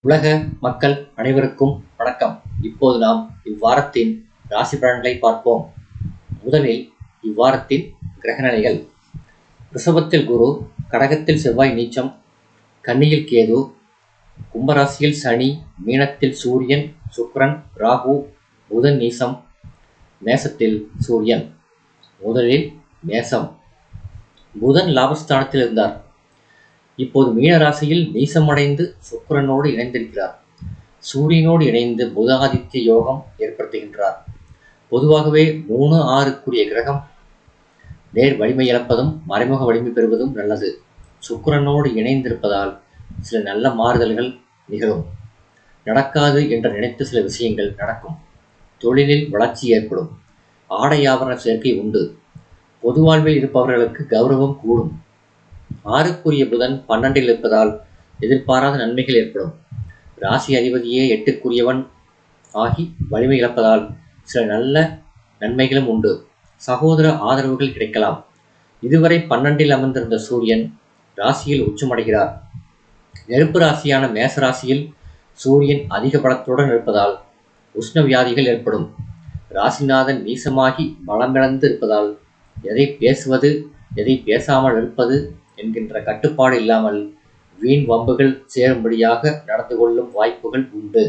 உலக மக்கள் அனைவருக்கும் வணக்கம். இப்போது நாம் இவ்வாரத்தின் ராசி பலன்களை பார்ப்போம். முதலில் இவ்வாரத்தின் கிரகநிலைகள். ரிஷபத்தில் குரு, கடகத்தில் செவ்வாய் நீச்சம், கன்னியில் கேது, கும்பராசியில் சனி, மீனத்தில் சூரியன், சுக்கிரன், ராகு, புதன் நீசம், மேசத்தில் சூரியன். முதலில் மேசம். புதன் லாபஸ்தானத்தில் இருந்தார். இப்போது மீன ராசியில் நீசமடைந்து சுக்கிரனோடு இணைந்திருக்கிறார். சூரியனோடு இணைந்து புதாதித்ய யோகம் ஏற்படுத்துகின்றார். பொதுவாகவே 3, 6 கிரகம் நேர் வலிமை இழப்பதும் மறைமுக வலிமை பெறுவதும் நல்லது. சுக்கிரனோடு இணைந்திருப்பதால் சில நல்ல மாறுதல்கள் நிகழும். நடக்காது என்று நினைத்த சில விஷயங்கள் நடக்கும். தொழிலில் வளர்ச்சி ஏற்படும். ஆடை ஆபரண சேர்க்கை உண்டு. பொது வாழ்வில் இருப்பவர்களுக்கு கௌரவம் கூடும். 6 புதன் 12 இருப்பதால் எதிர்பாராத நன்மைகள் ஏற்படும். ராசி அதிபதியே 8 ஆகி வலிமை இழப்பதால் சில நல்ல நன்மைகளும் உண்டு. சகோதர ஆதரவுகள் கிடைக்கலாம். இதுவரை 12 அமர்ந்திருந்த சூரியன் ராசியில் உச்சமடைகிறார். நெருப்பு ராசியான மேச ராசியில் சூரியன் அதிக பலத்துடன் இருப்பதால் உஷ்ண வியாதிகள் ஏற்படும். ராசிநாதன் நீசமாகி பலமிழந்து இருப்பதால் எதை பேசுவது எதை பேசாமல் இருப்பது என்கின்ற கட்டுப்பாடு இல்லாமல் வீண் வம்புகள் சேரும்படியாக நடந்து கொள்ளும் வாய்ப்புகள் உண்டு.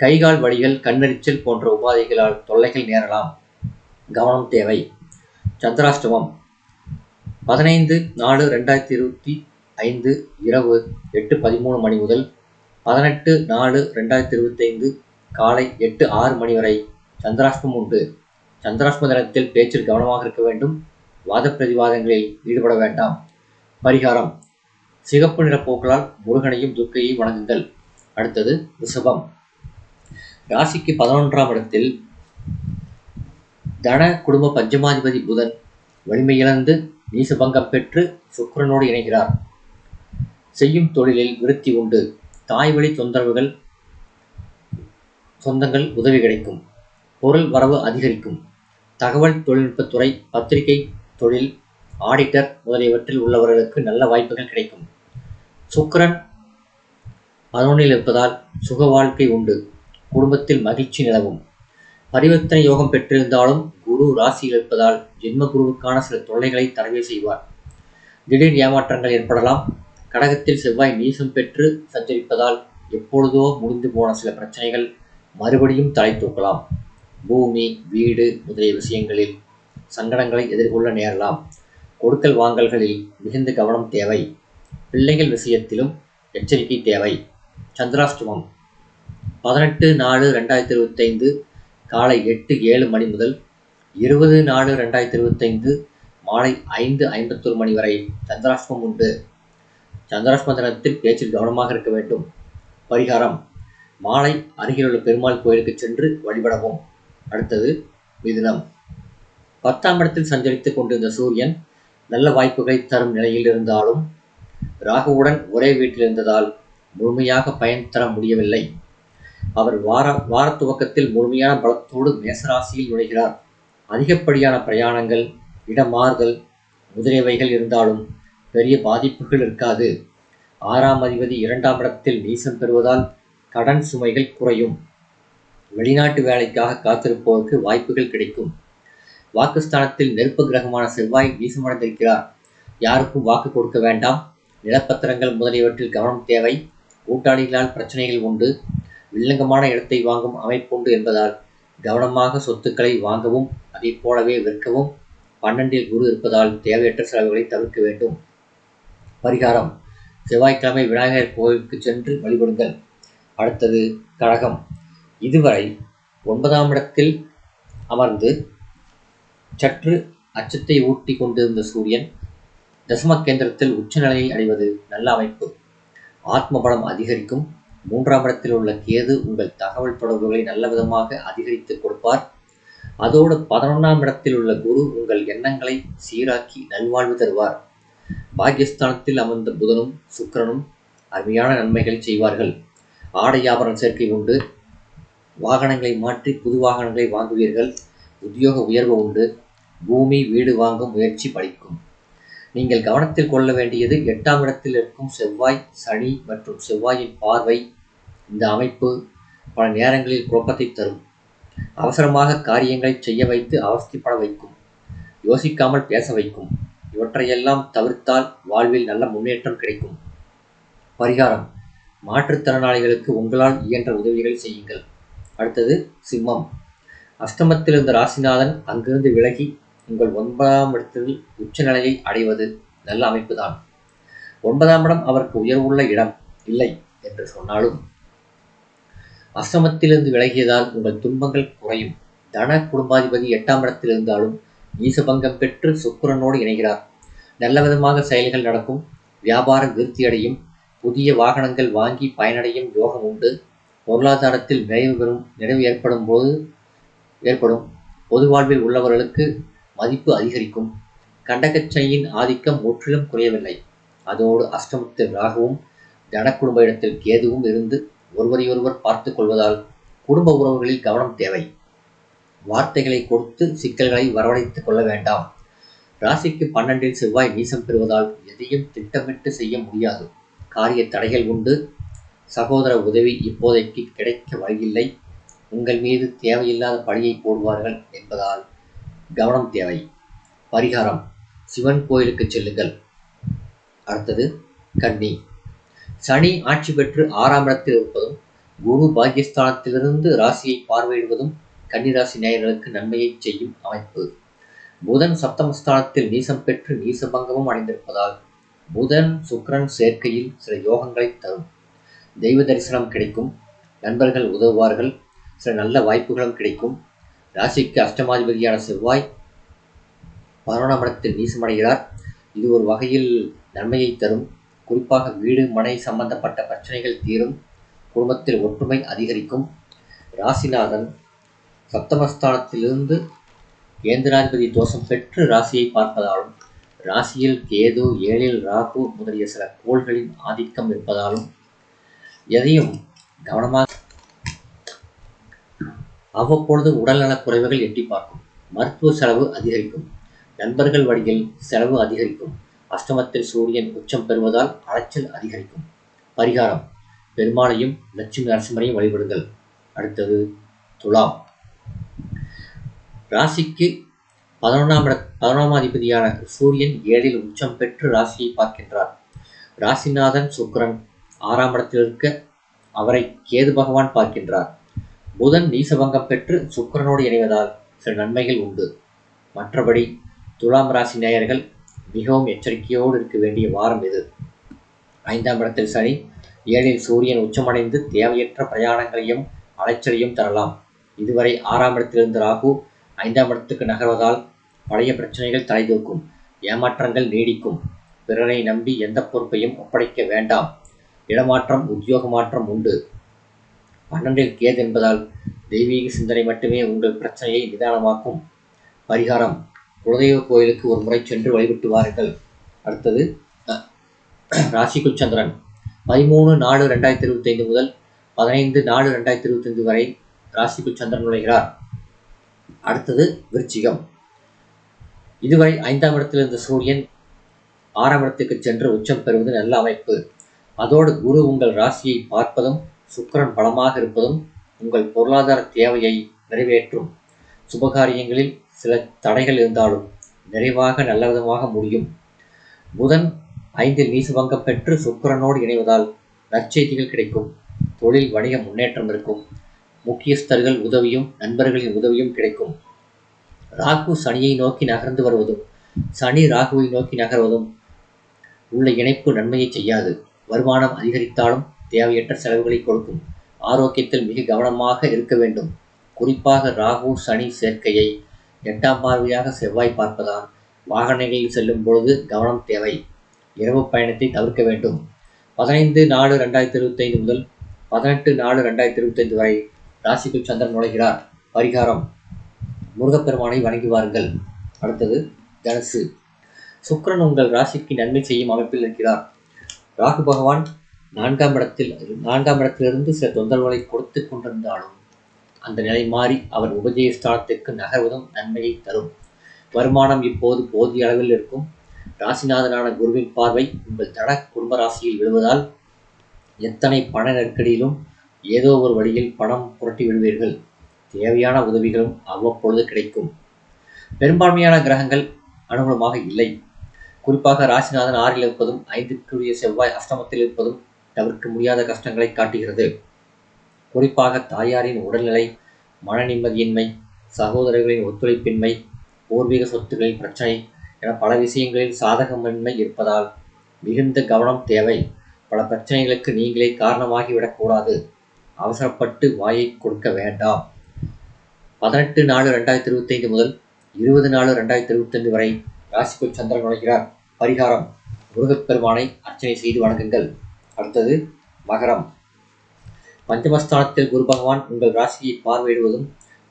கைகால் வலிகள், கண்ணெரிச்சல் போன்ற உபாதைகளால் தொல்லைகள் நேரலாம். கவனம் தேவை. சந்திராஷ்டமம் 15/4/2025 இரவு 8:13 மணி முதல் 18/4/2025 காலை 8:06 மணி வரை சந்திராஷ்டமம் உண்டு. சந்திராஷ்டம தினத்தில் பேச்சில் கவனமாக இருக்க வேண்டும். வாத பிரதிவாதங்களில் ஈடுபட வேண்டாம். பரிகாரம்: சிகப்பு நிற பூக்களால் முருகனையும் துர்க்கையையும் வணங்குங்கள். அடுத்தது ரிஷபம். ராசிக்கு 11ஆம் இடத்தில் தன குடும்ப பஞ்சமாதிபதி புதன் வலிமை இழந்து நீசபங்கம் பெற்று சுக்கிரனோடு இணைகிறார். செய்யும் தொழிலில் விருத்தி உண்டு. தாய் வழி சொந்தங்கள் உதவி கிடைக்கும். பொருள் வரவு அதிகரிக்கும். தகவல் தொழில்நுட்பத்துறை, பத்திரிகை தொழில், ஆடிட்டர் முதலியவற்றில் உள்ளவர்களுக்கு நல்ல வாய்ப்புகள் கிடைக்கும். சுக்கிரன் 11 இருப்பதால் சுக வாழ்க்கை உண்டு. குடும்பத்தில் மகிழ்ச்சி நிலவும். பரிவர்த்தனை யோகம் பெற்றிருந்தாலும் குரு ராசியில் இருப்பதால் ஜென்ம குருவுக்கான சில தொல்லைகளை தடவை செய்வார். திடீர் ஏமாற்றங்கள் ஏற்படலாம். கடகத்தில் செவ்வாய் நீசம் பெற்று சஞ்சரிப்பதால் எப்பொழுதோ முடிந்து போன சில பிரச்சனைகள் மறுபடியும் தலை தூக்கலாம். பூமி, வீடு முதலிய விஷயங்களில் சங்கடங்களை எதிர்கொள்ள நேரலாம். கொடுக்கல் வாங்கல்களில் மிகுந்த கவனம் தேவை. பிள்ளைகள் விஷயத்திலும் எச்சரிக்கை தேவை. சந்திராஷ்டமம் 18/4/2025 காலை 8:07 மணி முதல் 20/4/2025 மாலை 5:51 மணி வரை சந்திராஷ்டமம் உண்டு. சந்திராஷ்டம தினத்தில் பேச்சில் கவனமாக இருக்க வேண்டும். பரிகாரம்: மாலை அருகிலுள்ள பெருமாள் கோயிலுக்கு சென்று வழிபடவும். அடுத்தது மிதுனம். 10ஆம் இடத்தில் சஞ்சரித்துக் கொண்டிருந்த சூரியன் நல்ல வாய்ப்புகளை தரும் நிலையில் இருந்தாலும் ராகுவுடன் ஒரே வீட்டில் இருந்ததால் முழுமையாக பயன் தர முடியவில்லை. அவர் வார துவக்கத்தில் முழுமையான பலத்தோடு மேசராசியில் நுழைகிறார். அதிகப்படியான பிரயாணங்கள், இடமாறுதல் முதலியவைகள் இருந்தாலும் பெரிய பாதிப்புகள் இருக்காது. 6ஆம் அதிபதி 2ஆம் இடத்தில் நீசம் பெறுவதால் கடன் சுமைகள் குறையும். வெளிநாட்டு வேலைக்காக காத்திருப்போருக்கு வாய்ப்புகள் கிடைக்கும். வாக்குஸ்தானத்தில் நெருப்பு கிரகமான செவ்வாய் நீசமடைந்திருக்கிறார். யாருக்கும் வாக்கு கொடுக்க வேண்டாம். நிலப்பத்திரங்கள் முதலியவற்றில் கவனம் தேவை. கூட்டாளிகளால் பிரச்சனைகள் உண்டு. வில்லங்கமான இடத்தை வாங்கும் அமைப்புண்டு என்பதால் கவனமாக சொத்துக்களை வாங்கவும் அதை போலவே விற்கவும். 12 குரு இருப்பதால் தேவையற்ற செலவுகளை தவிர்க்க வேண்டும். பரிகாரம்: செவ்வாய்க்கிழமை விநாயகர் கோயிலுக்கு சென்று வழிபடுங்கள். அடுத்தது கடகம். இதுவரை 9ஆம் இடத்தில் அமர்ந்து சற்று அச்சத்தை ஊட்டி கொண்டிருந்த சூரியன் தசம கேந்திரத்தில் உச்சநிலையை அடைவது நல்ல அமைப்பு. ஆத்ம பலம் அதிகரிக்கும். 3ஆம் இடத்தில் உள்ள கேது உங்கள் தகவல் தொடர்புகளை நல்ல விதமாக அதிகரித்து கொடுப்பார். அதோடு 11ஆம் இடத்தில் உள்ள குரு உங்கள் எண்ணங்களை சீராக்கி நல்வாழ்வு தருவார். பாக்கியஸ்தானத்தில் அமர்ந்த புதனும் சுக்கிரனும் அருமையான நன்மைகளை செய்வார்கள். ஆடை ஆபரண சேர்க்கை உண்டு. வாகனங்களை மாற்றி புது வாகனங்களை வாங்குவீர்கள். உத்தியோக உயர்வு உண்டு. பூமி, வீடு வாங்கும் முயற்சி பலிக்கும். நீங்கள் கவனத்தில் கொள்ள வேண்டியது 8ஆம் இடத்தில் இருக்கும் செவ்வாய், சனி மற்றும் செவ்வாயின் பார்வை இந்த அமைப்பு பல நேரங்களில் குழப்பத்தை தரும். அவசரமாக காரியங்களை செய்ய வைத்து அவஸ்தைப்பட வைக்கும். யோசிக்காமல் பேச வைக்கும். இவற்றையெல்லாம் தவிர்த்தால் வாழ்வில் நல்ல முன்னேற்றம் கிடைக்கும். பரிகாரம்: மாற்றுத்திறனாளிகளுக்கு உங்களால் இயன்ற உதவிகளை செய்யுங்கள். அடுத்தது சிம்மம். அஷ்டமத்தில் இருந்த ராசிநாதன் அங்கிருந்து விலகி உங்கள் 9ஆம் இடத்தில் உச்சநிலையை அடைவது நல்ல அமைப்புதான். 9ஆம் இடம் அவருக்கு உயர்வுள்ள இடம் இல்லை என்று சொன்னாலும் அஷ்டமத்திலிருந்து விலகியதால் உங்கள் துன்பங்கள் குறையும். தன குடும்பாதிபதி 8ஆம் இடத்தில் இருந்தாலும் நீசபங்கம் பெற்று சுக்கிரனோடு இணைகிறார். நல்ல விதமாக செயல்கள் நடக்கும். வியாபாரம் விருத்தியடையும். புதிய வாகனங்கள் வாங்கி பயனடையும் யோகம் உண்டு. பொருளாதாரத்தில் நிறைவு ஏற்படும். பொது வாழ்வில் உள்ளவர்களுக்கு மதிப்பு அதிகரிக்கும். கண்டகச்சனியின் ஆதிக்கம் முற்றிலும் குறையவில்லை. அதோடு அஷ்டமத்தில் ராகுவும் தன குடும்ப இடத்தில் கேதுவும் இருந்து ஒருவரையொருவர் பார்த்துக் கொள்வதால் குடும்ப உறவுகளில் கவனம் தேவை. வார்த்தைகளை கொடுத்து சிக்கல்களை வரவழைத்துக் கொள்ள வேண்டாம். ராசிக்கு 12இல் செவ்வாய் நீசம் பெறுவதால் எதையும் திட்டமிட்டு செய்ய முடியாது. காரிய தடைகள் உண்டு. சகோதர உதவி இப்போதைக்கு கிடைக்க வழியில்லை. உங்கள் மீது தேவையில்லாத பழியை போடுவார்கள் என்பதால் கவனம் தேவை. பரிகாரம்: சிவன் கோயிலுக்கு செல்லுங்கள். அடுத்தது கன்னி. சனி ஆட்சி பெற்று 6ஆம் இடத்தில் இருப்பதும் குரு பாக்கியஸ்தானத்திலிருந்து ராசியை பார்வையிடுவதும் கன்னிராசி நேயர்களுக்கு நன்மையை செய்யும் அமைப்பு. புதன் சப்தமஸ்தானத்தில் நீசம் பெற்று நீசபங்கமும் அடைந்திருப்பதால் புதன் சுக்கிரன் சேர்க்கையில் சில யோகங்களை தரும். தெய்வ தரிசனம் கிடைக்கும். நண்பர்கள் உதவுவார்கள். சில நல்ல வாய்ப்புகளும் கிடைக்கும். ராசிக்கு அஷ்டமாதிபதியான செவ்வாய் 11ஆம் இடத்தில் நீசமடைகிறார். இது ஒரு வகையில் நன்மையை தரும். குறிப்பாக வீடு மனை சம்பந்தப்பட்ட பிரச்சனைகள் தீரும். குடும்பத்தில் ஒற்றுமை அதிகரிக்கும். ராசிநாதன் சப்தமஸ்தானத்திலிருந்து கேந்திராதிபதி தோஷம் பெற்று ராசியை பார்ப்பதாலும் ராசியில் கேது 7இல் ராகு முதலிய சில கோள்களின் ஆதிக்கம் இருப்பதாலும் எதையும் கவனமாக அவ்வப்பொழுது உடல்நலக் குறைவுகள் எட்டி பார்க்கும். மருத்துவ செலவு அதிகரிக்கும். நண்பர்கள் வழியில் செலவு அதிகரிக்கும். அஷ்டமத்தில் சூரியன் உச்சம் பெறுவதால் அலைச்சல் அதிகரிக்கும். பரிகாரம்: பெருமாளையும் லட்சுமி நரசிம்மரையும் வழிபடுங்கள். அடுத்தது துலாம். ராசிக்கு 11ஆம் அதிபதியான சூரியன் 7இல் உச்சம் பெற்று ராசியை பார்க்கின்றார். ராசிநாதன் சுக்கிரன் 6ஆம் இடத்தில் இருக்க அவரை கேது பகவான் பார்க்கின்றார். புதன் நீசபங்கம் பெற்று சுக்கிரனோடு இணைவதால் சில நன்மைகள் உண்டு. மற்றபடி துலாம் ராசி நேயர்கள் மிகவும் எச்சரிக்கையோடு இருக்க வேண்டிய வாரம் இது. 5ஆம் இடத்தில் சனி, 7இல் சூரியன் உச்சமடைந்து தேவையற்ற பிரயாணங்களையும் அலைச்சலையும் தரலாம். இதுவரை 6ஆம் இடத்திலிருந்து ராகு 5ஆம் இடத்துக்கு நகர்வதால் பழைய பிரச்சனைகள் தலைதூக்கும். ஏமாற்றங்கள் நீடிக்கும். பிறரை நம்பி எந்த பொறுப்பையும் ஒப்படைக்க வேண்டாம். இடமாற்றம் உத்தியோக மாற்றம் உண்டு. 12இல் கேது என்பதால் தெய்வீக சிந்தனை மட்டுமே உங்கள் பிரச்சனையை நிதானமாக்கும். பரிகாரம்: குலதெய்வ கோயிலுக்கு ஒரு முறை சென்று வழிபட்டு வாருங்கள். அடுத்தது ராசிக்குள் சந்திரன். 13/4/2025 முதல் 15/4/2025 வரை ராசிக்குள் சந்திரன் நுழைகிறார். அடுத்தது விருச்சிகம். இதுவரை 5ஆம் இடத்தில் இருந்த சூரியன் 6ஆம் இடத்துக்கு சென்று உச்சம் பெறுவது நல்ல அமைப்பு. அதோடு குரு உங்கள் ராசியை பார்ப்பதும் சுக்கிரன் பலமாக இருப்பதும் உங்கள் பொருளாதார தேவையை நிறைவேற்றும். சுபகாரியங்களில் சில தடைகள் இருந்தாலும் நிறைவாக நல்லவிதமாக முடியும். புதன் 5இல் நீசபங்கம் பெற்று சுக்கிரனோடு இணைவதால் நற்செய்திகள் கிடைக்கும். தொழில் வணிக முன்னேற்றம் இருக்கும். முக்கியஸ்தர்கள் உதவியும் நண்பர்களின் உதவியும் கிடைக்கும். ராகு சனியை நோக்கி நகர்ந்து வருவதும் சனி ராகுவை நோக்கி நகர்வதும் உள்ள இணைப்பு நன்மையை செய்யாது. வருமானம் அதிகரித்தாலும் தேவையற்ற செலவுகளை கொடுக்கும். ஆரோக்கியத்தில் மிக கவனமாக இருக்க வேண்டும். குறிப்பாக ராகு சனி சேர்க்கையை 8ஆம் பார்வையாக செவ்வாய் பார்ப்பதால் வாகனங்களில் செல்லும் பொழுது கவனம் தேவை. இரவு பயணத்தை தவிர்க்க வேண்டும். 15/4/2025 முதல் 18/4/2025 வரை ராசிக்குள் சந்திரன் நுழைகிறார். பரிகாரம்: முருகப்பெருமானை வணங்கி வாருங்கள். அடுத்தது தனுசு. சுக்கிரன் உங்கள் ராசிக்கு நன்மை செய்யும் அமைப்பில் இருக்கிறார். ராகு பகவான் 4ஆம் இடத்திலிருந்து சில தொந்தரவுகளை கொடுத்து கொண்டிருந்தாலும் அந்த நிலை மாறி அவர் உபஜயஸ்தானத்திற்கு நகர்வதும் நன்மையை தரும். வருமானம் இப்போது போதிய அளவில் இருக்கும். ராசிநாதனான குருவின் பார்வை உங்கள் தன குடும்ப ராசியில் விழுவதால் எத்தனை பண நெருக்கடியிலும் ஏதோ ஒரு வழியில் பணம் புரட்டி விடுவீர்கள். தேவையான உதவிகளும் அவ்வப்பொழுது கிடைக்கும். பெரும்பான்மையான கிரகங்கள் அனுகூலமாக இல்லை. குறிப்பாக ராசிநாதன் 6ல் இருப்பதும் 5க்குரிய செவ்வாய் அஷ்டமத்தில் இருப்பதும் தவிர்க்க முடியாத கஷ்டங்களை காட்டுகிறது. குறிப்பாக தாயாரின் உடல்நிலை, மன நிம்மதியின்மை, சகோதரர்களின் ஒத்துழைப்பின்மை, பூர்வீக சொத்துக்களின் பிரச்சனை என பல விஷயங்களில் சாதகமின்மை இருப்பதால் மிகுந்த கவனம் தேவை. பல பிரச்சனைகளுக்கு நீங்களே காரணமாகிவிடக்கூடாது. அவசரப்பட்டு வாயை கொடுக்க வேண்டாம். 18/4/2025 முதல் 20/4/2025 வரை ராசிக்குள் சந்திரன் நுழைகிறார். பரிகாரம்: முருகப்பெருமானை அர்ச்சனை செய்து வணங்குங்கள். அடுத்தது மகரம். பஞ்சமஸ்தானத்தில் குரு பகவான் உங்கள் ராசியை பார்வையிடுவதும்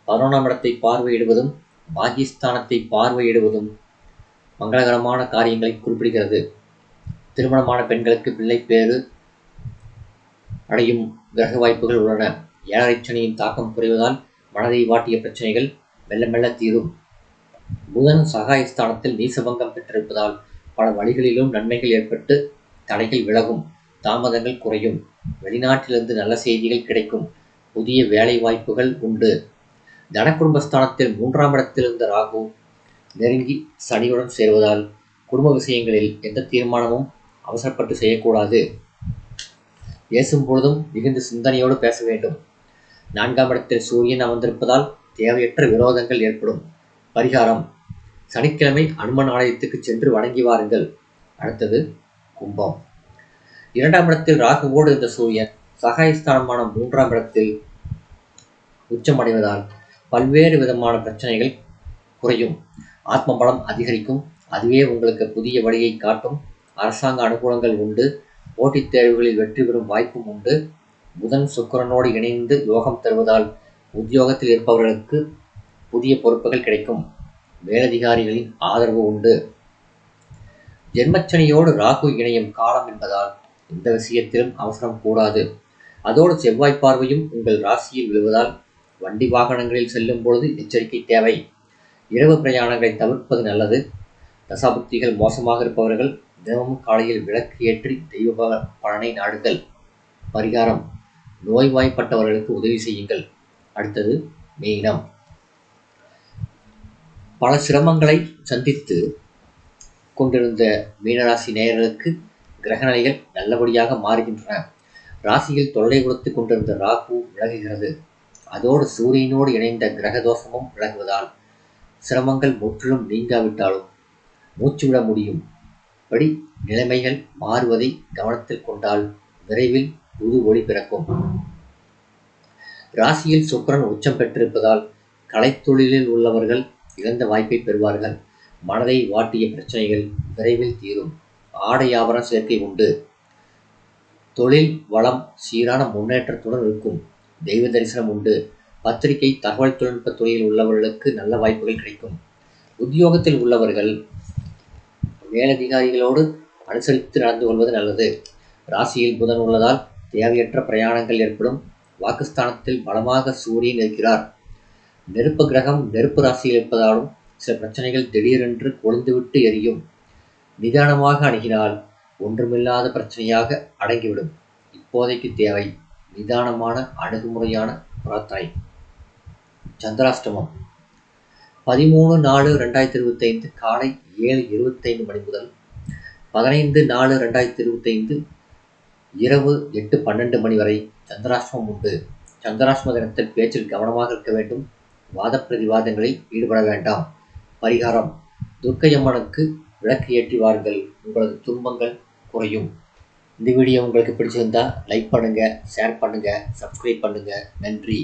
11ஆம் இடத்தை பார்வையிடுவதும் பாகிஸ்தானத்தை பார்வையிடுவதும் மங்களகரமான காரியங்களை குறிப்பிடுகிறது. திருமணமான பெண்களுக்கு பிள்ளை பேறு அடையும் கிரக வாய்ப்புகள் உள்ளன. ஏழரை சனியின் தாக்கம் குறைவதால் மனதை வாட்டிய பிரச்சனைகள் மெல்ல மெல்ல தீரும். புதன் சகாயஸ்தானத்தில் நீசபங்கம் பெற்றிருப்பதால் பல வழிகளிலும் நன்மைகள் ஏற்பட்டு தடைகள் விலகும், தாமதங்கள் குறையும். வெளிநாட்டிலிருந்து நல்ல செய்திகள் கிடைக்கும். புதிய வேலை வாய்ப்புகள் உண்டு. தனக்குடும்பஸ்தானத்தில் 3ஆம் இடத்தில் இருந்த ராகு நெருங்கி சனியுடன் சேருவதால் குடும்ப விஷயங்களில் எந்த தீர்மானமும் அவசரப்பட்டு செய்யக்கூடாது. பேசும் பொழுதும் மிகுந்த சிந்தனையோடு பேச வேண்டும். 4ஆம் இடத்தில் சூரியன் அமர்ந்திருப்பதால் தேவையற்ற விரோதங்கள் ஏற்படும். பரிகாரம்: சனிக்கிழமை அனுமன் ஆலயத்துக்கு சென்று வணங்கி வாருங்கள். அடுத்தது கும்பம். 2ஆம் இடத்தில் ராகுவோடு இருந்த சூரியன் சகாயஸ்தானமான 3ஆம் இடத்தில் உச்சமடைவதால் பல்வேறு விதமான பிரச்சனைகள் குறையும். ஆத்ம பலம் அதிகரிக்கும். அதுவே உங்களுக்கு புதிய வழியை காட்டும். அரசாங்க அனுகூலங்கள் உண்டு. போட்டித் தேர்வுகளில் வெற்றி பெறும் வாய்ப்பும் உண்டு. புதன் சுக்கிரனோடு இணைந்து யோகம் தருவதால் உத்தியோகத்தில் இருப்பவர்களுக்கு புதிய பொறுப்புகள் கிடைக்கும். மேலதிகாரிகளின் ஆதரவு உண்டு. ஜென்மச்சனியோடு ராகு இணையும் காலம் என்பதால் எந்த விஷயத்திலும் அவசரம் கூடாது. அதோடு செவ்வாய் பார்வையும் உங்கள் ராசியில் விழுவதால் வண்டி வாகனங்களில் செல்லும் பொழுது எச்சரிக்கை தேவை. இரவு பிரயாணங்களை தவிர்ப்பது நல்லது. தசாபுக்திகள் மோசமாக இருப்பவர்கள் தினமும் காலையில் விளக்கு ஏற்றி தெய்வ பலனை நாடுங்கள். பரிகாரம்: நோய்வாய்ப்பட்டவர்களுக்கு உதவி செய்யுங்கள். அடுத்தது மீனம். பல சிரமங்களை சந்தித்து கொண்டிருந்த மீனராசி நேயர்களுக்கு கிரகநிலைகள் நல்லபடியாக மாறுகின்றன. ராசியில் தொல்லை கொடுத்து கொண்டிருந்த ராகு விலகுகிறது. அதோடு சூரியனோடு இணைந்த கிரக தோஷமும் விலகுவதால் சிரமங்கள் முற்றிலும் நீங்காவிட்டாலும் மூச்சுவிட முடியும் படி நிலைமைகள் மாறுவதை கவனத்தில் கொண்டால் விரைவில் புது ஒளி பிறக்கும். ராசியில் சுக்கிரன் உச்சம் பெற்றிருப்பதால் கலைத்தொழிலில் உள்ளவர்கள் இழந்த வாய்ப்பை பெறுவார்கள். மனதை வாட்டிய பிரச்சனைகள் விரைவில் தீரும். ஆடை ஆபரண சேர்க்கை உண்டு. தொழில் வளம் சீரான முன்னேற்றத்துடன் இருக்கும். தெய்வ தரிசனம் உண்டு. பத்திரிகை, தகவல் தொழில்நுட்ப துறையில் உள்ளவர்களுக்கு நல்ல வாய்ப்புகள் கிடைக்கும். உத்தியோகத்தில் உள்ளவர்கள் மேலதிகாரிகளோடு அனுசரித்து நடந்து கொள்வது நல்லது. ராசியில் புதன் உள்ளதால் தேவையற்ற பிரயாணங்கள் ஏற்படும். வாக்குஸ்தானத்தில் பலமாக சூரியன் இருக்கிறார். நெருப்பு கிரகம் நெருப்பு ராசியில் இருப்பதாலும் சில பிரச்சனைகள் திடீரென்று கொழுந்துவிட்டு எரியும். நிதானமாக அணுகினால் ஒன்றுமில்லாத பிரச்சனையாக அடங்கிவிடும். இப்போதைக்கு தேவை நிதானமான அணுகுமுறையான பிரார்த்தனை. சந்திராஷ்டமம் 13/4/2025 காலை 7:25 மணி முதல் 15/4/2025 இரவு 8:12 மணி வரை சந்திராஷ்டமம் உண்டு. சந்திராஷ்டம தினத்தில் பேச்சில் கவனமாக இருக்க வேண்டும். வாத பிரதிவாதங்களில் ஈடுபட வேண்டாம். பரிகாரம்: துர்க்கையம்மனுக்கு விளக்கு ஏற்றி வாருங்கள். உங்களது துன்பங்கள் குறையும். இந்த வீடியோ உங்களுக்கு பிடிச்சிருந்தா லைக் பண்ணுங்க, ஷேர் பண்ணுங்க, சப்ஸ்கிரைப் பண்ணுங்க. நன்றி.